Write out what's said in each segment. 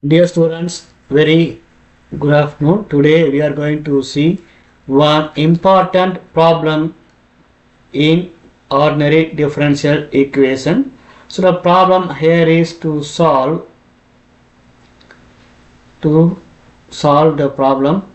Dear students, very good afternoon. Today we are going to see one important problem in ordinary differential equation. So the problem here is to solve the problem.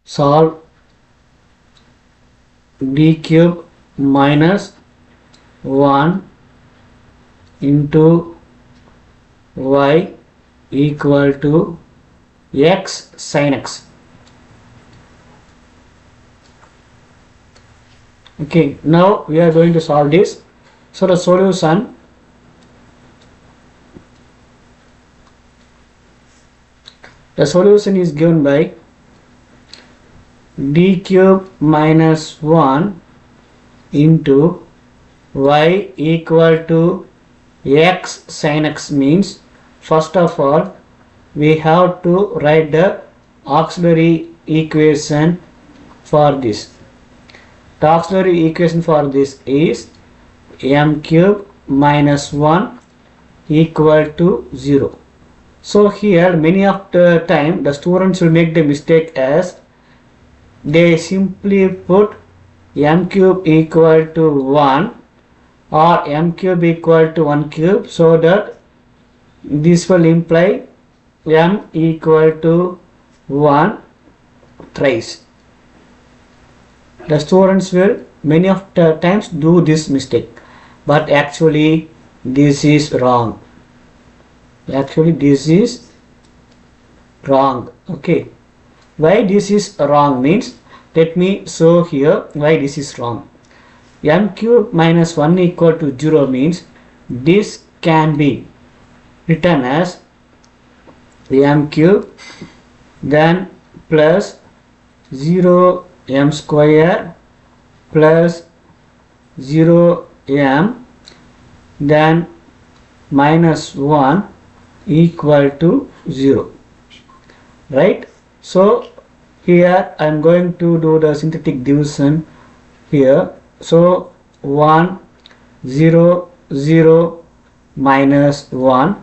Solve d cube minus 1 into y equal to x sin x. Okay, now we are going to solve this. So the solution, is given by d cube minus 1 into y equal to x sin x means, first of all we have to write the auxiliary equation for this. The auxiliary equation for this is m cube minus 1 equal to 0. So here many of the time the students will make the mistake as they simply put m cube equal to 1 or m cube equal to 1 cube, so that this will imply m equal to 1 thrice. The students will many of the times do this mistake, but actually this is wrong. Okay, why this is wrong means, let me show here why this is wrong. M cube minus 1 equal to 0 means this can be written as m cube then plus 0 m square plus 0 m then minus 1 equal to 0, right? So here I am going to do the synthetic division here. So 1 0 0 minus 1.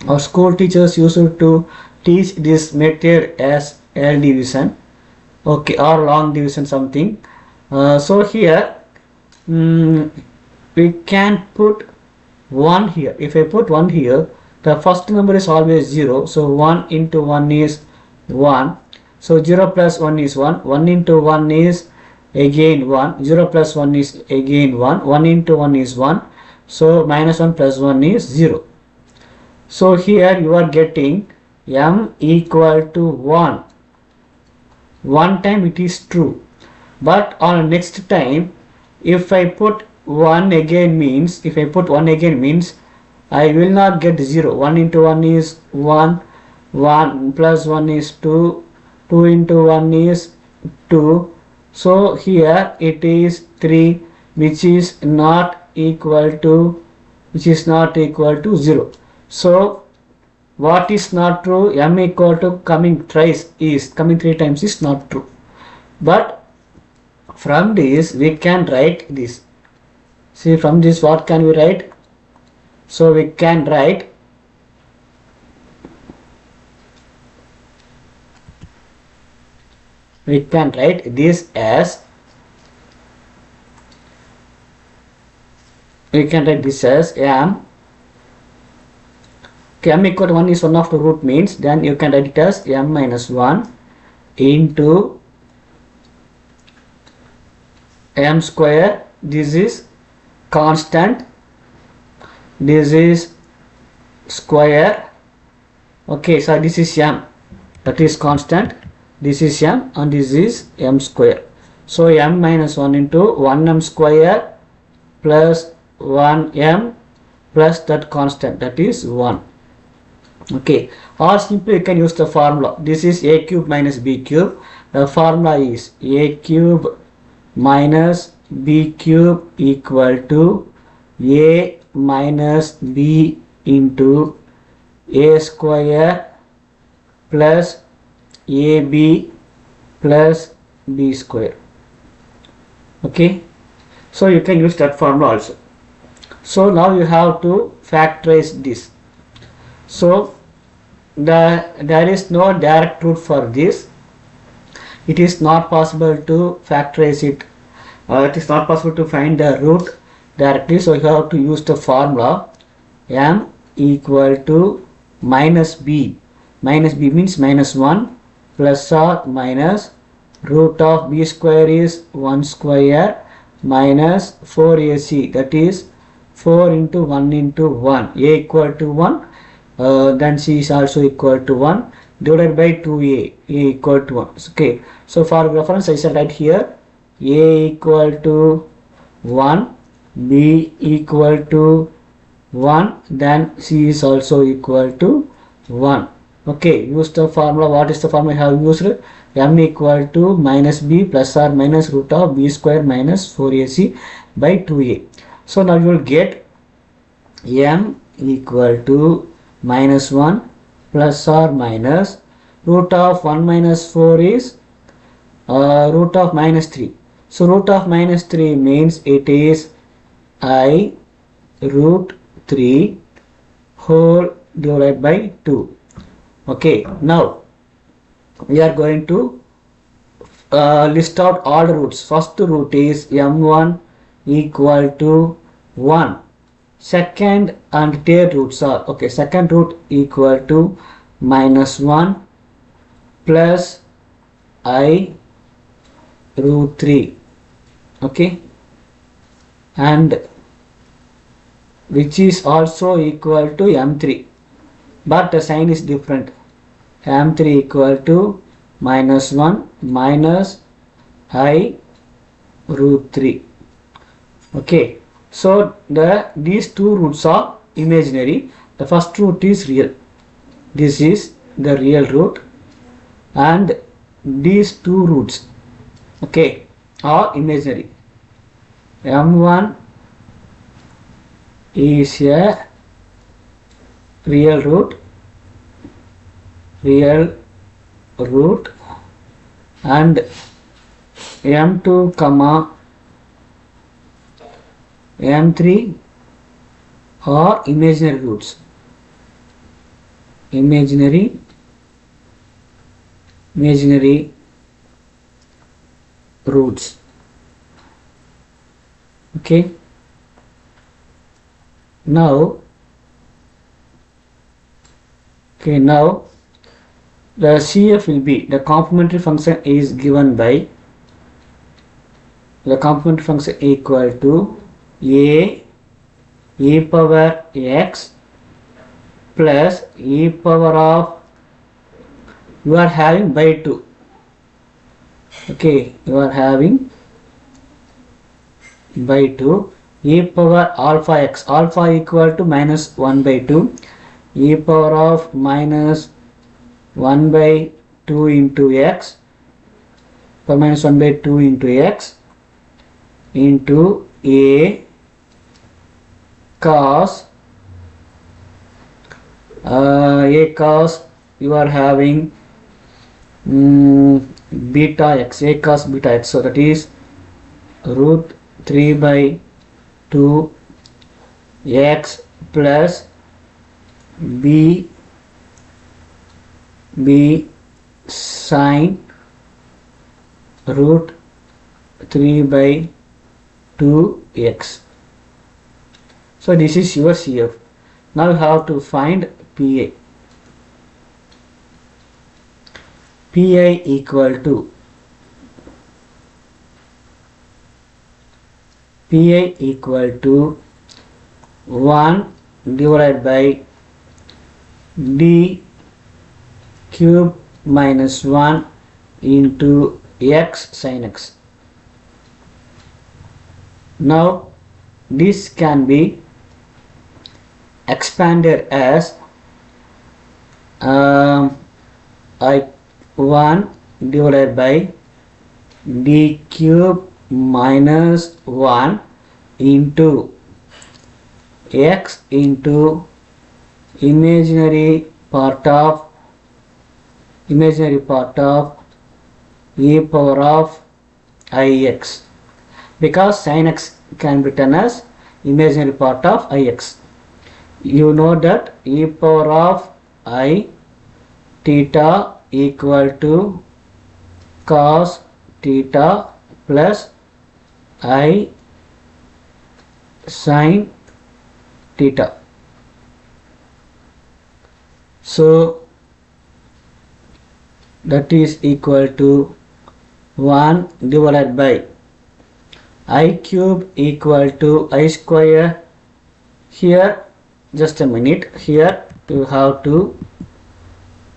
Our school teachers used to teach this method as L division, okay, or long division something. So here we can put 1 here. If I put 1 here, the first number is always 0, so 1 into 1 is 1. So 0 plus 1 is 1, 1 into 1 is again 1, 0 plus 1 is again 1, 1 into 1 is 1, so minus 1 plus 1 is 0. So here you are getting m equal to 1. One time it is true, but on next time if I put 1 again means, I will not get 0. 1 into 1 is 1, 1 plus 1 is 2, 2 into 1 is 2. So here it is 3, which is not equal to 0. So what is not true? M equal to coming 3 times is not true. But from this we can write this. See, from this what can we write? So we can write this as m. Okay, m equal to 1 is one of the root means, then you can write it as m minus 1 into m square. This is constant, this is square. Okay, so this is m, that is constant, this is m, and this is m square. So m minus 1 into 1m square plus 1m plus that constant, that is 1. Okay, or simply you can use the formula. This is a cube minus b cube. The formula is a cube minus b cube equal to a minus b into a square plus ab plus b square. Okay, So you can use that formula also. So now you have to factorize this. So there is no direct root for this. It is not possible to factorize it. It is not possible to find the root directly. So you have to use the formula m equal to minus b. Minus b means minus 1 plus or minus root of b square is 1 square minus 4ac, that is 4 into 1 into 1, a equal to 1, then c is also equal to 1, divided by 2a, a equal to 1. Okay, so for reference I shall write here a equal to 1, b equal to 1, then c is also equal to 1. Okay, use the formula. What is the formula I have used? M equal to minus b plus or minus root of b square minus 4ac by 2a. So now you will get m equal to minus 1 plus or minus root of 1 minus 4 is root of minus 3. So root of minus 3 means it is I root 3 whole divided by 2. Okay, now we are going to list out all the roots. First root is m1 equal to 1. Second and third roots are, okay, second root equal to minus 1 plus I root 3. Okay, and which is also equal to m3, but the sign is different. m3 equal to minus 1 minus I root 3. Okay, so these two roots are imaginary. The first root is real. This is the real root, and these two roots, okay, are imaginary. m1 is a real root, and m2 comma m3 are imaginary roots. Imaginary roots. Okay, now the CF will be, the complementary function is given by, the complementary function equal to a e power x plus e power of, you are having by 2. Okay, you are having by 2 e power alpha x, alpha equal to minus 1 by 2, e power of minus 1 by 2 into x, power minus 1 by 2 into x into a cos you are having beta x, a cos beta x, so that is root 3 by 2 x plus b sine root 3 by 2x. So this is your CF. Now you have to find PA. PA equal to PA equal to 1 divided by d cube minus 1 into x sin x. Now this can be expanded as I1 divided by d cube minus 1 into x into imaginary part of e power of ix, because sin x can be written as imaginary part of ix. You know that e power of I theta equal to cos theta plus I sin theta. So that is equal to 1 divided by I cube equal to I square. Here, just a minute, here you have to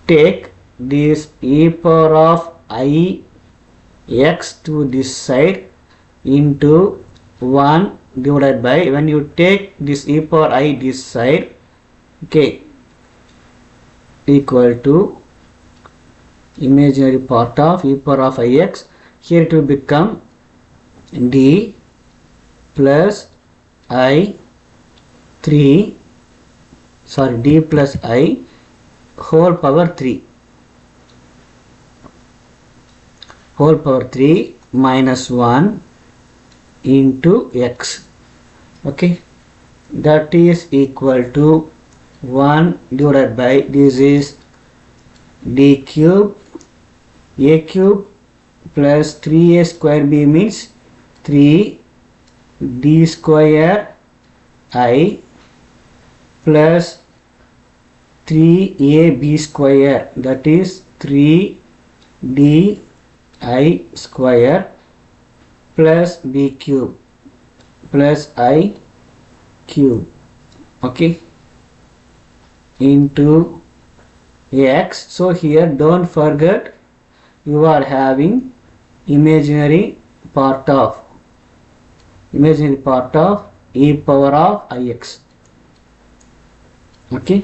take this e power of I x to this side into 1 divided by, when you take this e power I this side, okay, equal to imaginary part of e power of ix. Here it will become d plus I 3, sorry, d plus I whole power 3 minus 1 into x. Okay, that is equal to 1 divided by, this is d cube a cube plus 3a square b means 3 d square I plus 3ab square, that is 3d I square plus b cube plus I cube, okay, into x. So here don't forget you are having imaginary part of e power of ix. Okay,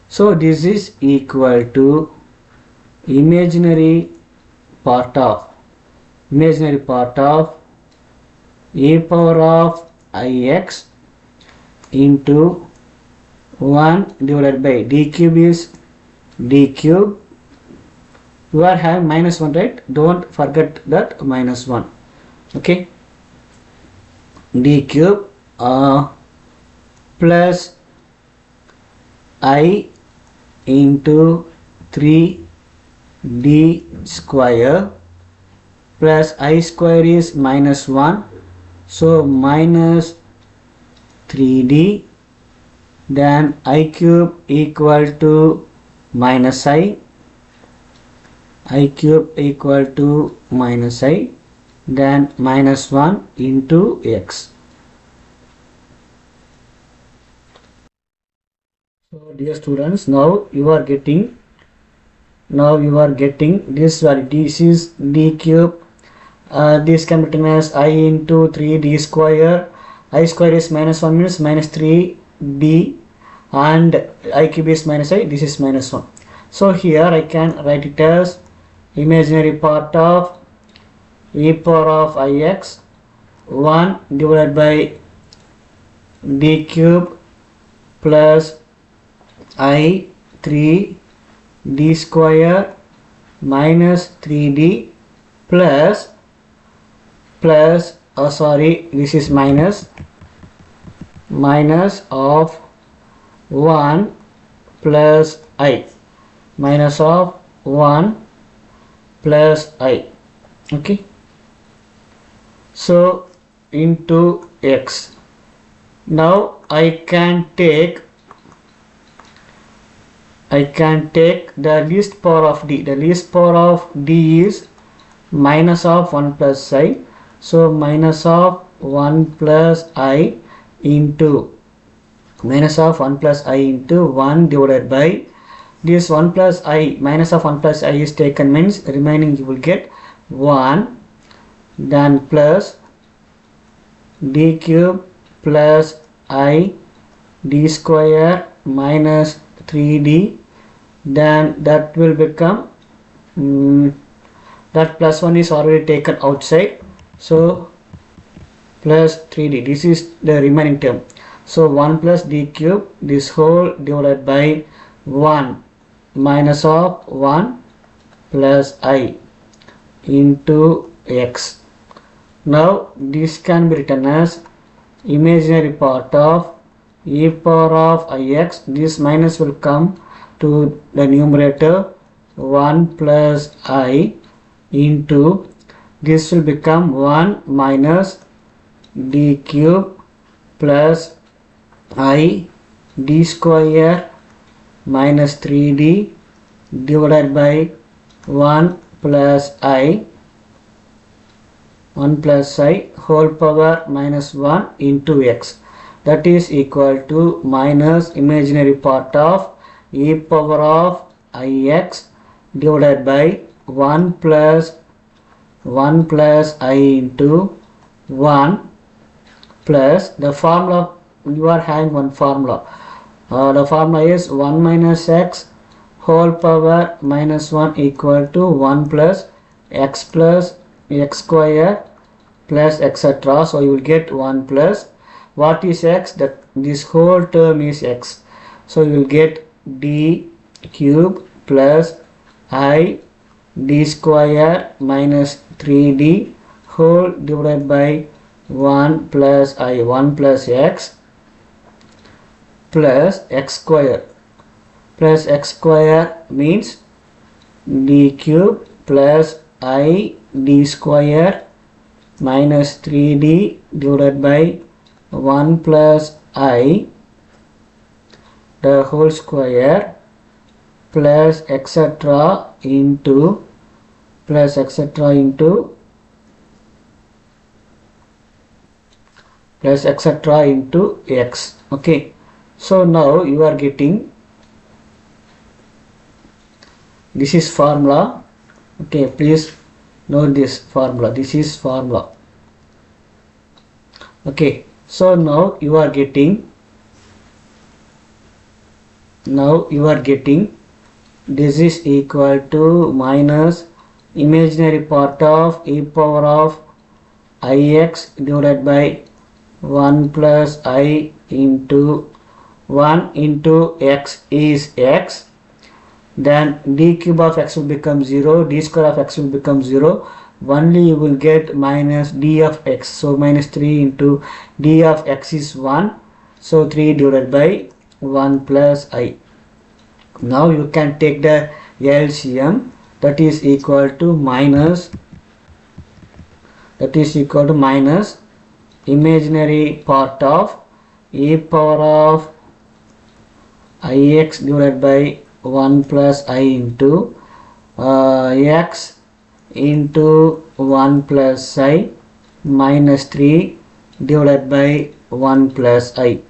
so this is equal to imaginary part of e power of ix into 1 divided by d cube is d cube. You are having minus 1, right? Don't forget that minus 1. Okay, d cube plus I into 3d square plus I square is minus 1, so minus 3d, then I cube equal to minus I cube equal to minus I, then minus 1 into x. So dear students, now you are getting this value. This is d cube, this can be written as I into 3d square. I square is minus 1 means minus 3d, and I cube is minus I, this is minus 1. So here I can write it as imaginary part of e power of ix 1 divided by d cube plus I 3d square minus 3d plus this is minus of 1 plus I, minus of 1 plus I. Okay, so into x. Now I can take the least power of d. The least power of d is minus of 1 plus I, so minus of 1 plus I into 1 divided by this 1 plus I, minus of 1 plus I is taken means remaining you will get 1, then plus d cube plus I d square minus 3d, then that will become that plus 1 is already taken outside, so plus 3d, this is the remaining term. So 1 plus d cube this whole divided by 1 minus of 1 plus I into x. Now this can be written as imaginary part of e power of ix, this minus will come to the numerator 1 plus I into, this will become 1 minus d cube plus I d square minus 3d divided by 1 plus I whole power minus 1 into x, that is equal to minus imaginary part of e power of ix divided by 1 plus I into 1 plus the formula. You are having one formula. The formula is 1 minus x whole power minus 1 equal to 1 plus x square plus etc. So you will get 1 plus, what is x? That this whole term is x. So you will get d cube plus I d square minus 3d whole divided by 1 plus I, 1 plus x plus x square means d cube plus I d square minus 3d divided by 1 plus I the whole square plus etc. into x. Okay, so now you are getting, this is formula. Okay, please note this formula. This is formula. Okay, so now you are getting this is equal to minus imaginary part of e power of ix divided by 1 plus I into 1 into x is x, then d cube of x will become 0, d square of x will become 0, only you will get minus d of x. So minus 3 into d of x is 1, so 3 divided by 1 plus I. Now you can take the LCM, that is equal to minus imaginary part of e power of ix divided by 1 plus I into x into 1 plus I minus 3 divided by 1 plus I,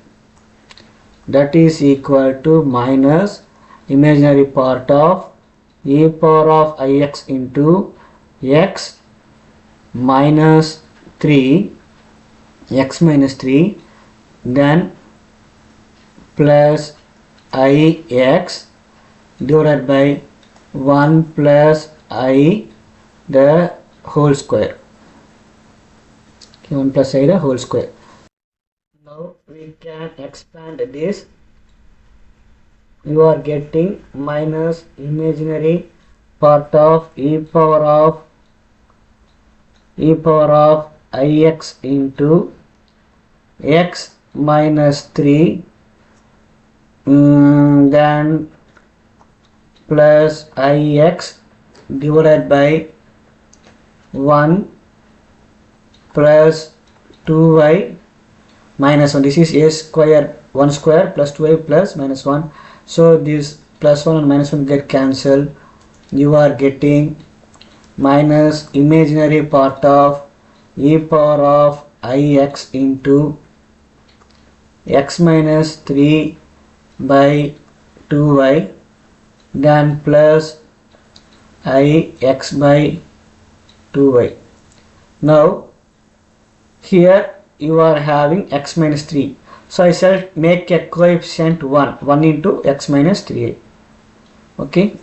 that is equal to minus imaginary part of e power of ix into x minus 3 then plus ix divided by 1 plus I the whole square. Okay, 1 plus I the whole square. Now we can expand this. You are getting minus imaginary part of e power of ix into x minus 3 then plus ix divided by 1 plus 2y minus 1. This is a square, 1 square plus 2y plus minus 1. So this plus 1 and minus 1 get cancelled. You are getting minus imaginary part of e power of ix into x minus 3 by 2y then plus ix by 2y. Now here you are having x minus 3. So I shall make a coefficient 1 into x minus 3. Okay,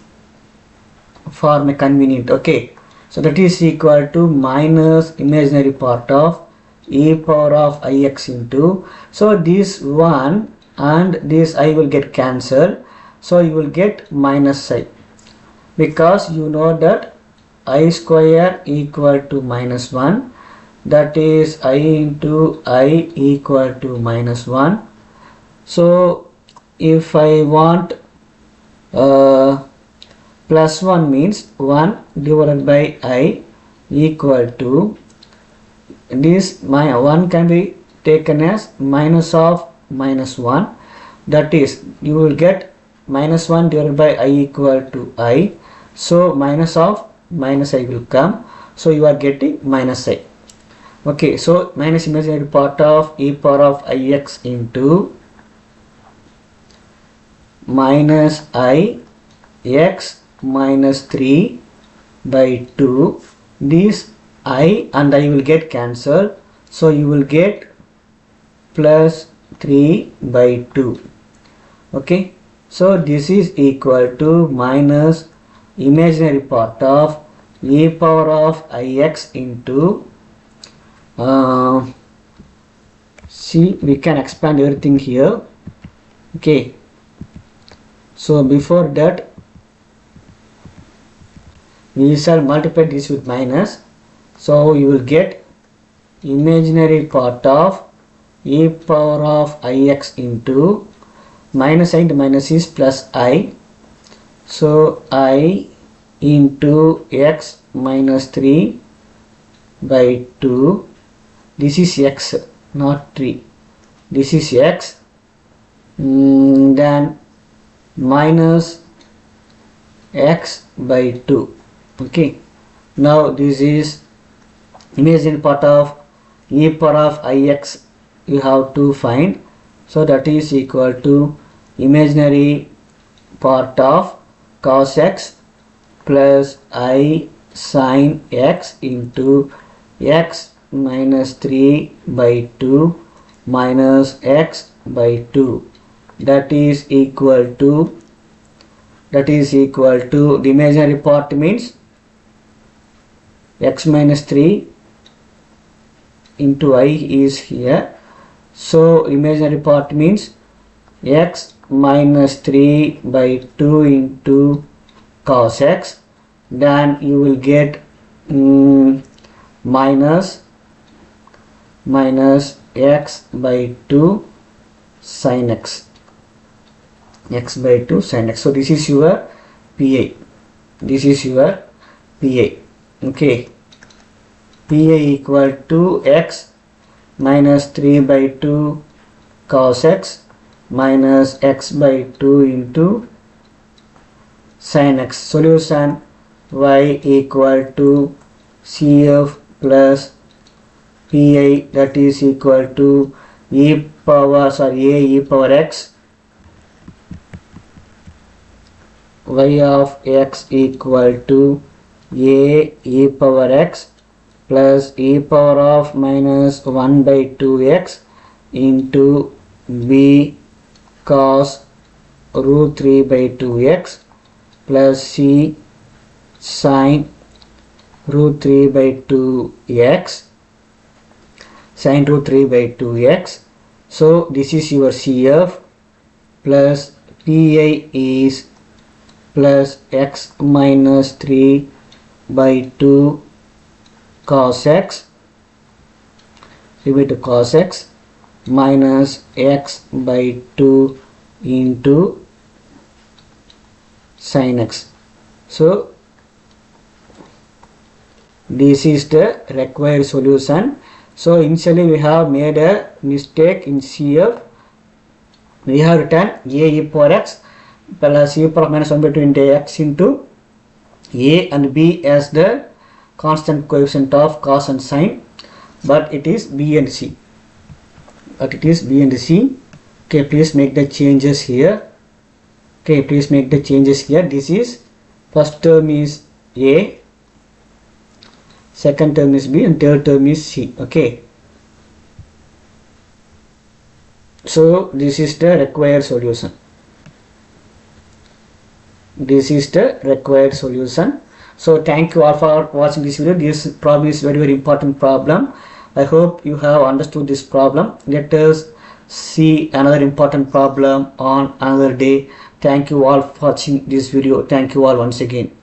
for my convenient. Okay, so that is equal to minus imaginary part of e power of ix into, so this 1 and this I will get cancelled, so you will get minus I, because you know that I square equal to minus 1 that is I into I equal to minus 1. So if I want plus 1 means 1 divided by I equal to, this my 1 can be taken as minus of minus 1, that is you will get minus 1 divided by I equal to I. So minus of minus I will come, so you are getting minus I. Okay, so minus imaginary part of e power of ix into minus I x minus 3 by 2. This I and I will get cancelled, so you will get plus 3 by 2. Okay, so this is equal to minus imaginary part of e power of ix into see, we can expand everything here. Okay, so before that we shall multiply this with minus, so you will get imaginary part of e power of ix into minus I into minus is plus I, so I into x minus 3 by 2. This is x, not 3. This is x. Then minus x by 2. Okay. Now this is imaginary part of e power of ix you have to find. So that is equal to imaginary part of cos x plus I sin x into x minus 3 by 2 minus x by 2, that is equal to the imaginary part means x minus 3 into I is here, so imaginary part means x minus 3 by 2 into cos x, then you will get minus x by 2 sin x, x by 2 sin x. So this is your PA, this is your PA. Okay, PA equal to x minus 3 by 2 cos x minus x by 2 into sin x. Solution y equal to CF plus PA, that is equal to a e power x, y of x equal to a e power x plus e power of minus 1 by 2x into b cos root 3 by 2x plus c sin root 3 by 2x, sin root 3 by 2x. So this is your CF plus PA is plus x minus 3 by 2 cos x, 3 by 2 cos x minus x by 2 into sin x. So this is the required solution. So initially we have made a mistake in CF. We have written a e power x plus e power minus 1 by 2 into x into a and b as the constant coefficient of cos and sin, but it is b and c. Okay, please make the changes here. Okay, please make the changes here. This is first term is a, second term is b, and third term is c. Okay, so this is the required solution. So thank you all for watching this video. This problem is very important problem. I hope you have understood this problem. Let us see another important problem on another day. Thank you all for watching this video. Thank you all once again.